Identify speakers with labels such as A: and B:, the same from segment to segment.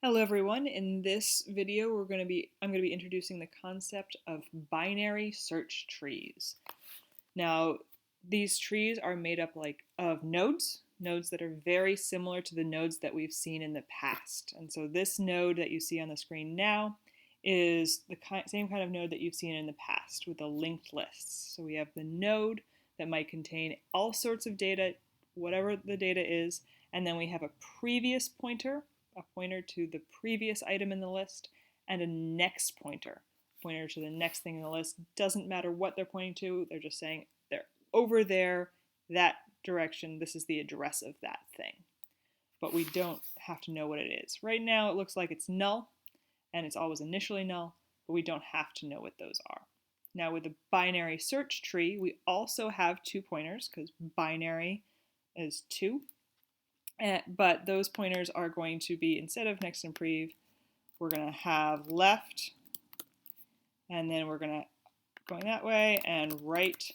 A: Hello everyone. In this video I'm going to be introducing the concept of binary search trees. Now, these trees are made up of nodes that are very similar to the nodes that we've seen in the past. And so this node that you see on the screen now is the same kind of node that you've seen in the past with the linked lists. So we have the node that might contain all sorts of data, whatever the data is, and then we have a previous pointer, a pointer to the previous item in the list, and a next pointer to the next thing in the list. Doesn't matter what they're pointing to, they're just saying they're over there, that direction, this is the address of that thing. But we don't have to know what it is. Right now it looks like it's null, and it's always initially null, but we don't have to know what those are. Now with a binary search tree, we also have two pointers because binary is 2. But those pointers are going to be, instead of next and prev, we're going to have left, and then we're going that way, and right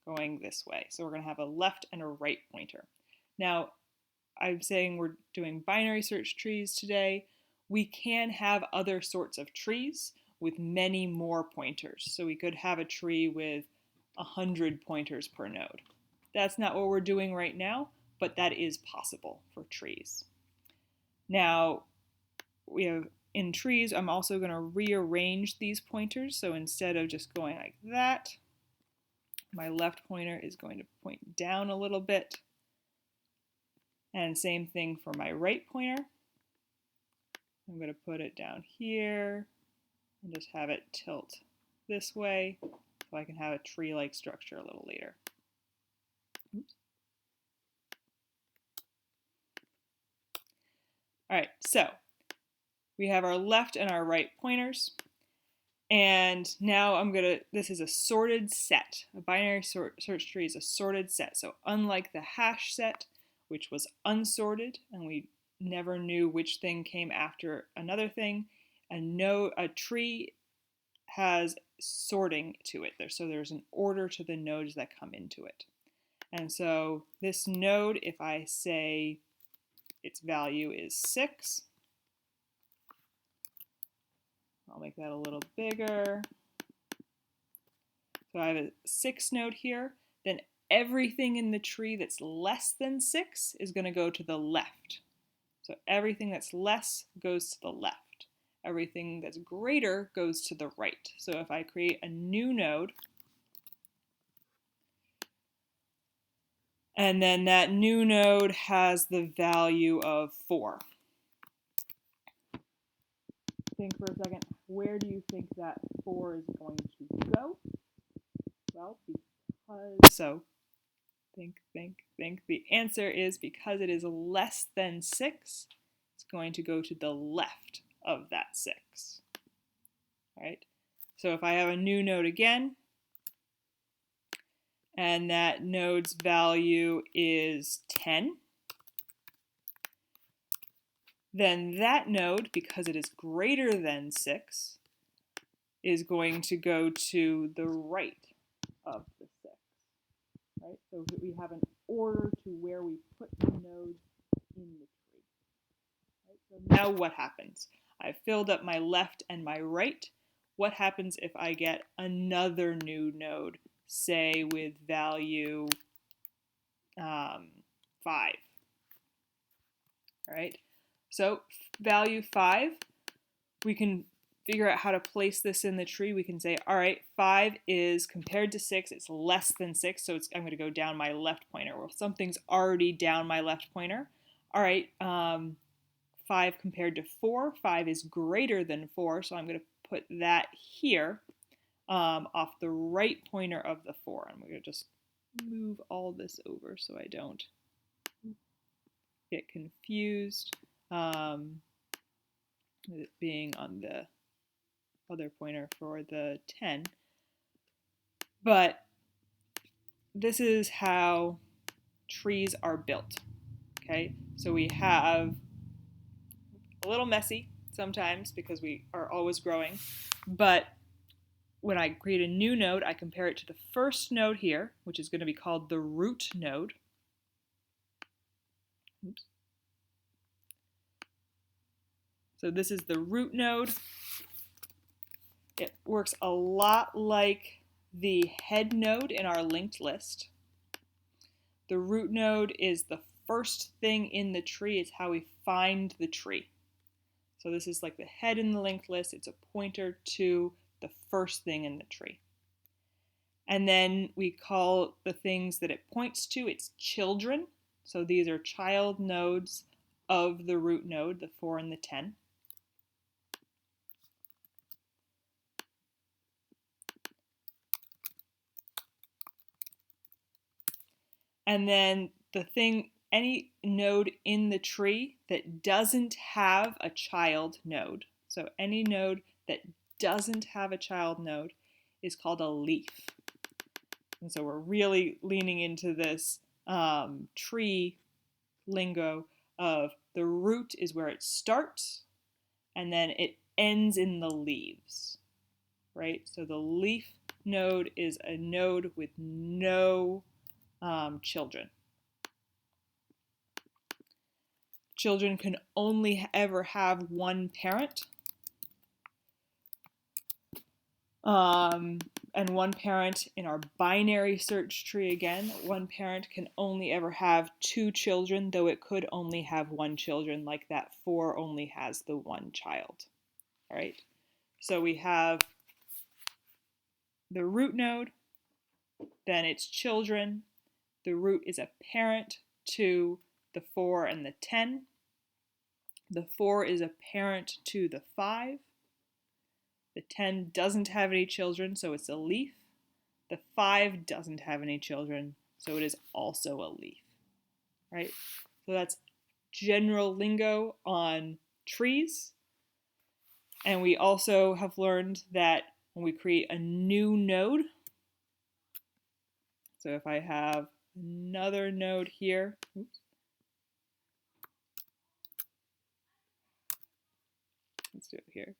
A: going this way. So we're going to have a left and a right pointer. Now, I'm saying we're doing binary search trees today. We can have other sorts of trees with many more pointers. So we could have a tree with 100 pointers per node. That's not what we're doing right now, but that is possible for trees. Now, we have in trees, I'm also going to rearrange these pointers. So instead of just going like that, my left pointer is going to point down a little bit. And same thing for my right pointer. I'm going to put it down here and just have it tilt this way so I can have a tree-like structure a little later. Oops. All right, so we have our left and our right pointers. And now this is a sorted set. A binary search tree is a sorted set. So unlike the hash set, which was unsorted, and we never knew which thing came after another thing, a tree has sorting to it. So there's an order to the nodes that come into it. And so this node, if I say its value is 6, I'll make that a little bigger. So I have a 6 node here, then everything in the tree that's less than 6 is going to go to the left. So everything that's less goes to the left. Everything that's greater goes to the right. So if I create a new node, and then that new node has the value of 4. Think for a second, where do you think that 4 is going to go? Well, think. The answer is because it is less than 6, it's going to go to the left of that 6. All right? So if I have a new node again, and that node's value is 10, then that node, because it is greater than 6, is going to go to the right of the 6. Right? So we have an order to where we put the nodes in the tree. Right? So now what happens? I've filled up my left and my right. What happens if I get another new node, say with value 5? All right. So value 5, we can figure out how to place this in the tree. We can say, all right, 5 is compared to 6, it's less than 6, so I'm going to go down my left pointer. Well, something's already down my left pointer. All right, 5 compared to 4, 5 is greater than 4, so I'm going to put that here off the right pointer of the 4. I'm going to just move all this over so I don't get confused with it being on the other pointer for the 10. But this is how trees are built. Okay, so we have a little messy sometimes because we are always growing, but when I create a new node, I compare it to the first node here, which is going to be called the root node. Oops. So this is the root node. It works a lot like the head node in our linked list. The root node is the first thing in the tree. It's how we find the tree. So this is like the head in the linked list. It's a pointer to the first thing in the tree. And then we call the things that it points to its children. So these are child nodes of the root node, the 4 and the 10. And then the thing, any node in the tree that doesn't have a child node, so any node that doesn't have a child node is called a leaf. And so we're really leaning into this tree lingo of the root is where it starts and then it ends in the leaves, right? So the leaf node is a node with no children. Children can only ever have one parent. And one parent in our binary search tree again, one parent can only ever have 2 children, though it could only have 1 children, like that 4 only has the 1 child. All right, so we have the root node, then its children. The root is a parent to the 4 and the 10. The 4 is a parent to the 5. The 10 doesn't have any children, so it's a leaf. The 5 doesn't have any children, so it is also a leaf, right? So that's general lingo on trees. And we also have learned that when we create a new node, so if I have another node here, let's do it here.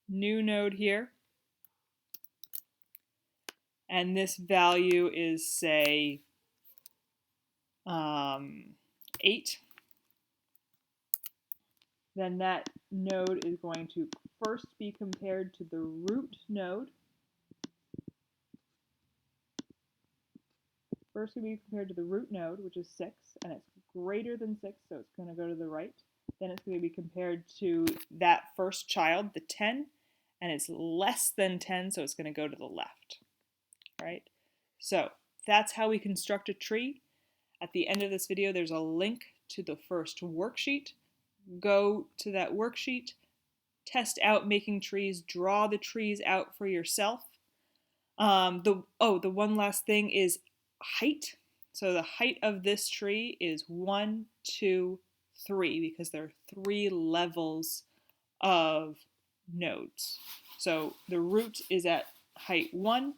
A: New node here. And this value is, say, 8. Then that node is going to first be compared to the root node. First going to be compared to the root node, which is 6, and it's greater than 6, so it's going to go to the right. Then it's going to be compared to that first child, the 10, and it's less than 10, so it's going to go to the left, right? So that's how we construct a tree. At the end of this video, there's a link to the first worksheet. Go to that worksheet, test out making trees, draw the trees out for yourself. The one last thing is height. So the height of this tree is 1, 2, 3, because there are 3 levels of nodes. So the root is at height 1,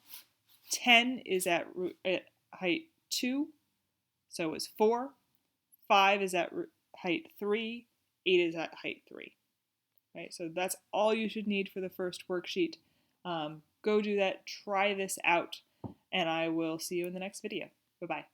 A: 10 is at height 2, so it's 4, 5 is at height 3, 8 is at height 3. Right, so that's all you should need for the first worksheet. Go do that, try this out, and I will see you in the next video. Bye-bye.